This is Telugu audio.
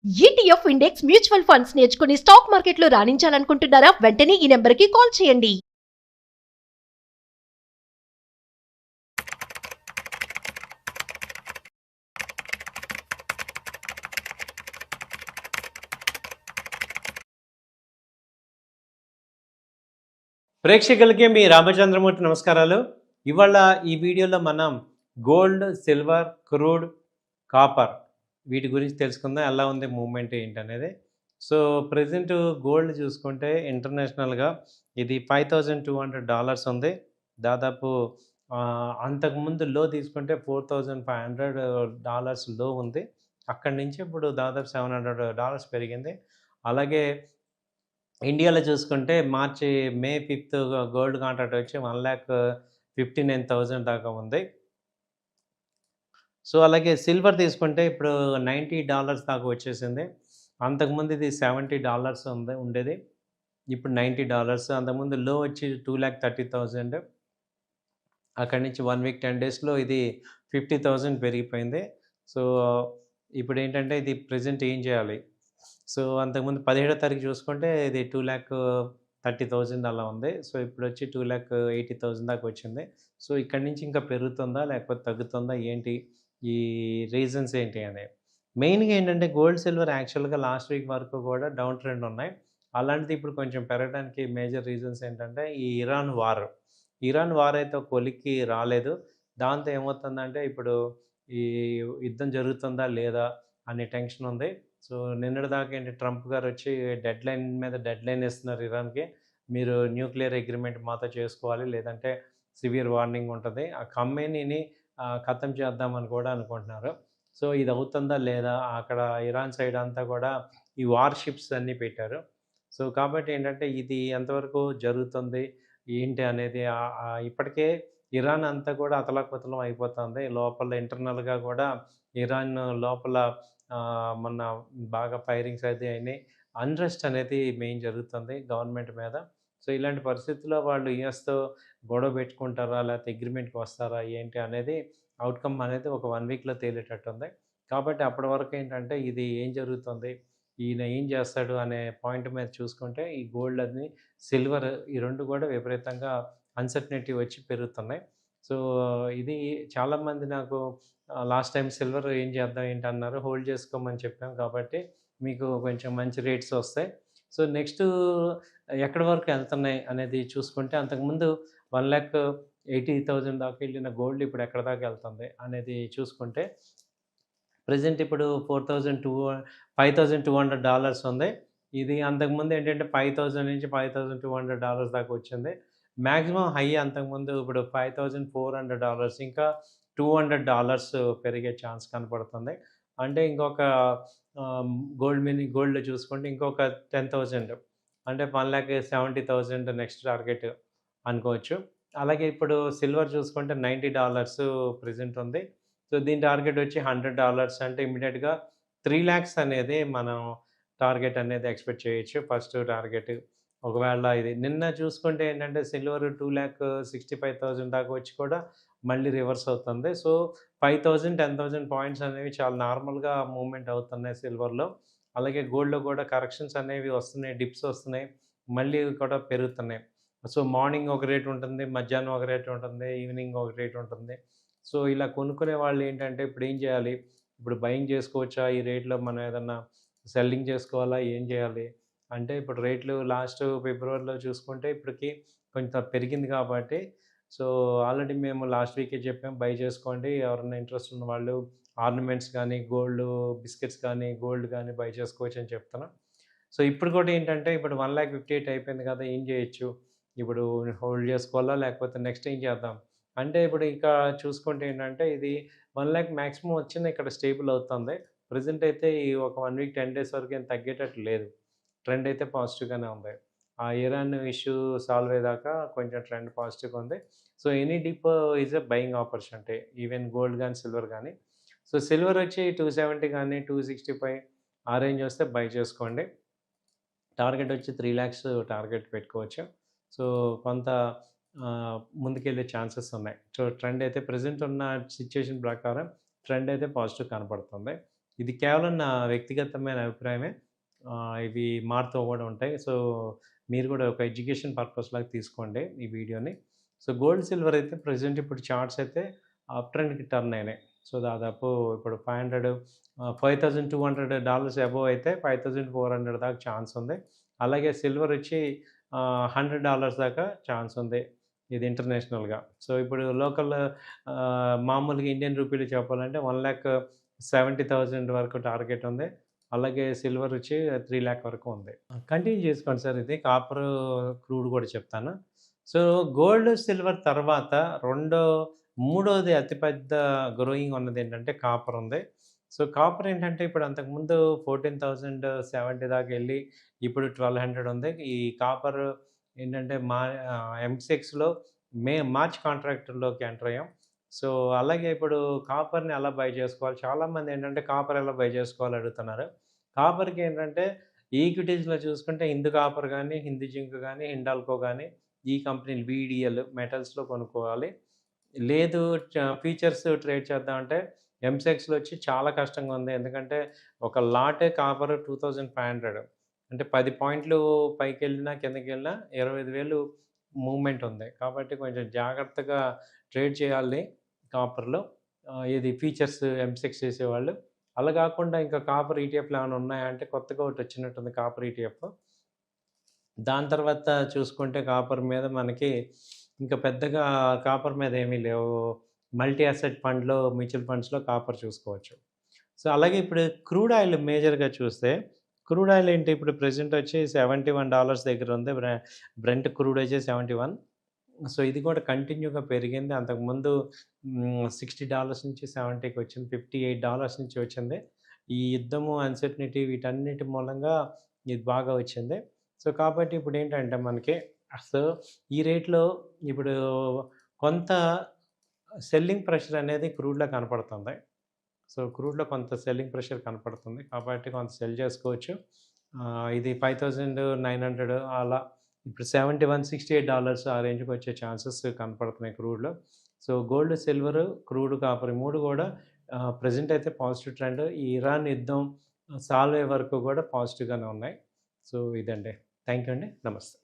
ఈటీఎఫ్ ఇండెక్స్ మ్యూచువల్ ఫండ్స్ నేర్చుకుని స్టాక్ మార్కెట్లో రాణించాలనుకుంటున్నారా? వెంటనే ఈ నెంబర్కి కాల్ చేయండి. ప్రేక్షకులకి మీ రామచంద్రమూర్తి నమస్కారాలు. ఇవాళ ఈ వీడియోలో మనం గోల్డ్, సిల్వర్, క్రూడ్, కాపర్ వీటి గురించి తెలుసుకుందాం. ఎలా ఉంది మూవ్మెంట్ ఏంటనేది. సో ప్రజెంట్ గోల్డ్ చూసుకుంటే ఇంటర్నేషనల్గా ఇది $5,200 ఉంది. దాదాపు అంతకుముందు లో తీసుకుంటే $4,500 లో ఉంది. అక్కడి నుంచి ఇప్పుడు దాదాపు $700 పెరిగింది. అలాగే ఇండియాలో చూసుకుంటే మే 5th గోల్డ్ కాంట్రాక్ట్ వచ్చి 1,59,000 దాకా ఉంది. సో అలాగే సిల్వర్ తీసుకుంటే ఇప్పుడు $90 దాకా వచ్చేసింది. అంతకుముందు ఇది $70 ఉండేది. ఇప్పుడు $90. అంతకుముందు లో వచ్చి 2,30,000. అక్కడి నుంచి 1 వీక్ 10 డేస్లో ఇది 50,000 పెరిగిపోయింది. సో ఇప్పుడు ఏంటంటే ఇది ప్రజెంట్ ఏం చేయాలి? సో అంతకుముందు 17వ తారీఖు చూసుకుంటే ఇది 2,30,000 అలా ఉంది. సో ఇప్పుడు వచ్చి 2,80,000 దాకా వచ్చింది. సో ఇక్కడి నుంచి ఇంకా పెరుగుతుందా లేకపోతే తగ్గుతుందా ఏంటి? ఈ రీజన్స్ ఏంటి అనేవి. మెయిన్గా ఏంటంటే గోల్డ్, సిల్వర్ యాక్చువల్గా లాస్ట్ వీక్ వరకు కూడా డౌన్ ట్రెండ్ ఉన్నాయి. అలాంటిది ఇప్పుడు కొంచెం పెరగడానికి మేజర్ రీజన్స్ ఏంటంటే ఈ ఇరాన్ వార్ అయితే ఒక కొలిక్కి రాలేదు. దాంతో ఏమవుతుందంటే ఇప్పుడు ఈ యుద్ధం జరుగుతుందా లేదా అనే టెన్షన్ ఉంది. సో నిన్నటి దాకా ఏంటి ట్రంప్ గారు వచ్చి డెడ్ లైన్ ఇస్తున్నారు ఇరాన్కి. మీరు న్యూక్లియర్ అగ్రిమెంట్ మాతో చేసుకోవాలి, లేదంటే సివియర్ వార్నింగ్ ఉంటుంది. ఆ ఖమ్మేనీని ఖతం చేద్దామని కూడా అనుకుంటున్నారు. సో ఇది అవుతుందా లేదా? అక్కడ ఇరాన్ సైడ్ అంతా కూడా ఈ వార్ షిప్స్ అన్నీ పెట్టారు. సో కాబట్టి ఏంటంటే ఇది ఎంతవరకు జరుగుతుంది ఏంటి అనేది ఇప్పటికే ఇరాన్ అంతా కూడా అతలాకుతలం అయిపోతుంది. లోపల ఇంటర్నల్గా కూడా ఇరాన్ లోపల మొన్న బాగా ఫైరింగ్స్ అయితే అయినాయి. అన్రెస్ట్ అనేది మెయిన్ జరుగుతుంది గవర్నమెంట్ మీద. సో ఇలాంటి పరిస్థితుల్లో వాళ్ళు యూఎస్‌తో గొడవ పెట్టుకుంటారా? లేకపోతే అగ్రిమెంట్‌కి వస్తారా? ఏంటి అనేది అవుట్‌కమ్ అనేది ఒక 1 వీక్‌లో తేలేటట్టుంది. కాబట్టి అప్పటి వరకు ఏంటంటే ఇది ఏం జరుగుతుంది? ఈయన ఏం చేస్తాడు? అనే పాయింట్ మీద చూసుకుంటే ఈ గోల్డ్ అని, సిల్వర్ ఈ 2 కూడా విపరీతంగా అన్‌సర్టెనిటీ వచ్చి పెరుగుతున్నాయి. సో ఇది చాలామంది నాకు లాస్ట్ టైం సిల్వర్ ఏం చేద్దాం ఏంటి అన్నారు. హోల్డ్ చేసుకోమని చెప్పాం కాబట్టి మీకు కొంచెం మంచి రేట్స్ వస్తాయి. సో నెక్స్ట్ ఎక్కడి వరకు వెళ్తున్నాయి అనేది చూసుకుంటే అంతకుముందు 1,80,000 దాకా వెళ్ళిన గోల్డ్ ఇప్పుడు ఎక్కడి దాకా వెళ్తుంది అనేది చూసుకుంటే ప్రెజెంట్ ఇప్పుడు $5,200 ఉంది. ఇది అంతకుముందు ఏంటంటే 5,000 నుంచి $5,200 దాకా వచ్చింది. మ్యాక్సిమం హై అంతకుముందు ఇప్పుడు $5,400 ఇంకా $200 పెరిగే ఛాన్స్ కనపడుతుంది. అంటే ఇంకొక గోల్డ్‌లో చూసుకుంటే ఇంకొక 10,000 అంటే 1,70,000 నెక్స్ట్ టార్గెట్ అనుకోవచ్చు. అలాగే ఇప్పుడు సిల్వర్ చూసుకుంటే $90 ప్రెజెంట్ ఉంది. సో దీని టార్గెట్ వచ్చి $100 అంటే ఇమ్మీడియేట్‌గా 3,00,000 అనేది మనం టార్గెట్ అనేది ఎక్స్‌పెక్ట్ చేయొచ్చు. ఫస్ట్ టార్గెట్ ఒకవేళ ఇది నిన్న చూసుకుంటే ఏంటంటే సిల్వర్ 2,65,000 దాకా వచ్చి కూడా మళ్ళీ రివర్స్ అవుతుంది. సో 5,000, 10,000 పాయింట్స్ అనేవి చాలా నార్మల్‌గా మూవ్‌మెంట్ అవుతున్నాయి సిల్వర్‌లో. అలాగే గోల్డ్‌లో కూడా కరెక్షన్స్ అనేవి వస్తున్నాయి. డిప్స్ వస్తున్నాయి. మళ్ళీ కూడా పెరుగుతున్నాయి. సో మార్నింగ్ ఒక రేట్ ఉంటుంది. మధ్యాహ్నం ఒక రేట్ ఉంటుంది. ఈవినింగ్ ఒక రేట్ ఉంటుంది. సో ఇలా కొనుక్కునే వాళ్ళు ఏంటంటే ఇప్పుడు ఏం చేయాలి? ఇప్పుడు బయింగ్ చేసుకోవచ్చా? ఈ రేట్‌లో మనం ఏదన్నా సెల్లింగ్ చేసుకోవాలా? ఏం చేయాలి? అంటే ఇప్పుడు రేట్లు లాస్ట్ ఫిబ్రవరిలో చూసుకుంటే ఇప్పటికి కొంత పెరిగింది కాబట్టి సో ఆల్రెడీ మేము లాస్ట్ వీకే చెప్పాం బై చేసుకోండి. ఎవరైనా ఇంట్రెస్ట్ ఉన్న వాళ్ళు ఆర్నమెంట్స్ కానీ, బిస్కెట్స్ కానీ, గోల్డ్ కానీ బై చేసుకోవచ్చు అని చెప్తున్నాం. సో ఇప్పుడు కూడా ఏంటంటే ఇప్పుడు 1,58,000 అయిపోయింది కదా! ఏం చేయొచ్చు? ఇప్పుడు హోల్డ్ చేసుకోవాలా? లేకపోతే నెక్స్ట్ ఏం చేద్దాం? అంటే ఇప్పుడు ఇక చూసుకుంటే ఏంటంటే ఇది 1,00,000 మాక్సిమం వచ్చింది ఇక్కడ స్టేబుల్ అవుతుంది. ప్రెజెంట్ అయితే ఈ ఒక 1 వీక్ 10 డేస్ వరకు ఏం తగ్గేటట్టు లేదు. ట్రెండ్ అయితే పాజిటివ్‌గానే ఉంది. ఆ ఇరాన్ ఇష్యూ సాల్వ్ అయ్యేదాకా కొంచెం ట్రెండ్ పాజిటివ్‌గా ఉంది. So any dip is a buying opportunity. Even gold గానీ, సిల్వర్ గానీ. సో సిల్వర్ వచ్చి 270 గానీ, 265 ఆ రేంజ్ వస్తే బై చేసుకోండి. టార్గెట్ వచ్చి 3,00,000 టార్గెట్ పెట్టుకోవచ్చు. సో కొంత ముందుకెళ్ళే ఛాన్సెస్ ఉన్నాయి. సో ట్రెండ్ అయితే ప్రెజెంట్ ఉన్న సిట్యుయేషన్ ప్రకారం ట్రెండ్ అయితే పాజిటివ్ కనపడుతుంది. ఇది కేవలం నా వ్యక్తిగతమైన అభిప్రాయమే. ఇవి మారుతూ కూడా ఉంటాయి. సో, మీరు కూడా ఒక ఎడ్యుకేషన్ పర్పస్ లాగా తీసుకోండి ఈ వీడియోని. సో, గోల్డ్, సిల్వర్ అయితే ప్రెజెంట్ ఇప్పుడు చార్ట్స్ అయితే అప్ ట్రెండ్‌కి టర్న్ అయినాయి. సో, దాదాపు ఇప్పుడు 500 $5,200 అబోవ్ అయితే 5,400 దాకా ఛాన్స్ ఉంది. అలాగే సిల్వర్ వచ్చి $100 దాకా ఛాన్స్ ఉంది. ఇది ఇంటర్నేషనల్‌గా. సో, ఇప్పుడు లోకల్ మామూలుగా ఇండియన్ రూపీలో చెప్పాలంటే 1,70,000 వరకు టార్గెట్ ఉంది. అలాగే సిల్వర్ వచ్చి 3,00,000 వరకు ఉంది. కంటిన్యూ చేసుకోండి సార్ ఇది. కాపర్, క్రూడ్ కూడా చెప్తాను. సో, గోల్డ్, సిల్వర్ తర్వాత మూడోది అతిపెద్ద గ్రోయింగ్ ఉన్నదేంటంటే కాపర్ ఉంది. సో, కాపర్ ఏంటంటే ఇప్పుడు అంతకుముందు 14,070 దాకా ఎళ్లి ఇప్పుడు 1,200 ఉంది. ఈ కాపర్ ఏంటంటే ఎంసెక్స్‌లో మార్చ్ కాంట్రాక్ట్‌లోకి ఎంటర్ అయ్యాం. సో, అలాగే ఇప్పుడు కాపర్‌ని ఎలా బై చేసుకోవాలి? చాలామంది ఏంటంటే కాపర్ ఎలా బై చేసుకోవాలి అడుగుతున్నారు. కాపర్‌కి ఏంటంటే ఈక్విటీస్‌లో చూసుకుంటే హిందూ కాపర్ గానీ, హిందూ జింక్ గానీ, హిండాల్కో గానీ ఈ కంపెనీలు వీడీఎల్ మెటల్స్‌లో కొనుక్కోవాలి. లేదు ఫ్యూచర్స్ ట్రేడ్ చేద్దామంటే ఎంసెక్స్‌లో వచ్చి చాలా కష్టంగా ఉంది. ఎందుకంటే ఒక లాటే కాపర్ 2,500 అంటే 10 పాయింట్లు పైకెళ్ళినా, కిందకెళ్ళినా 25,000 మూవ్‌మెంట్ ఉంది. కాబట్టి కొంచెం జాగ్రత్తగా ట్రేడ్ చేయాలి కాపర్‌లో. ఇది ఫీచర్స్ ఎంసెక్స్ చేసేవాళ్ళు. అలా కాకుండా ఇంకా కాపర్ ఈటీఎఫ్‌లు ఏమైనా ఉన్నాయా అంటే కొత్తగా ఒకటొచ్చినట్టుంది కాపర్ ఈటీఎఫ్. దాని తర్వాత చూసుకుంటే కాపర్ మీద మనకి ఇంకా పెద్దగా కాపర్ మీద ఏమీ లేవు. మల్టీ అసెట్ ఫండ్‌లో, మ్యూచువల్ ఫండ్స్‌లో కాపర్ చూసుకోవచ్చు. సో, అలాగే ఇప్పుడు క్రూడ్ ఆయిల్ మేజర్‌గా చూస్తే, క్రూడ్ ఆయిల్ ఏంటి ఇప్పుడు ప్రెజెంట్ వచ్చి $71 దగ్గర ఉంది. బ్రెంట్ క్రూడ్ వచ్చి 71. సో, ఇది కూడా కంటిన్యూగా పెరిగింది. అంతకుముందు $60 నుంచి 70కి వచ్చింది. $58 నుంచి వచ్చింది. ఈ యుద్ధము, అన్సర్టనిటీ వీటన్నిటి మూలంగా ఇది బాగా వచ్చింది. సో, కాబట్టి ఇప్పుడేంటంటే మనకి సో, ఈ రేట్‌లో ఇప్పుడు కొంత సెల్లింగ్ ప్రెషర్ అనేది క్రూడ్‌లో కనపడుతుంది. సో, క్రూడ్‌లో కొంత సెల్లింగ్ ప్రెషర్ కనపడుతుంది. కాబట్టి కొంత సెల్ చేసుకోవచ్చు. ఇది 5,900 అలా ఇప్పుడు 71, $68 ఆ రేంజ్‌కి వచ్చే ఛాన్సెస్ కనపడుతున్నాయి క్రూడ్‌లో. So, gold, silver, crude, copper ఈ 3 కూడా ప్రెజెంట్ అయితే పాజిటివ్ ట్రెండ్. ఈ ఇరాన్ యుద్ధం సాల్వ్ అయ్యే వరకు కూడా పాజిటివ్‌గానే ఉన్నాయి. సో, ఇదండి. థాంక్ యూ అండి. నమస్తే.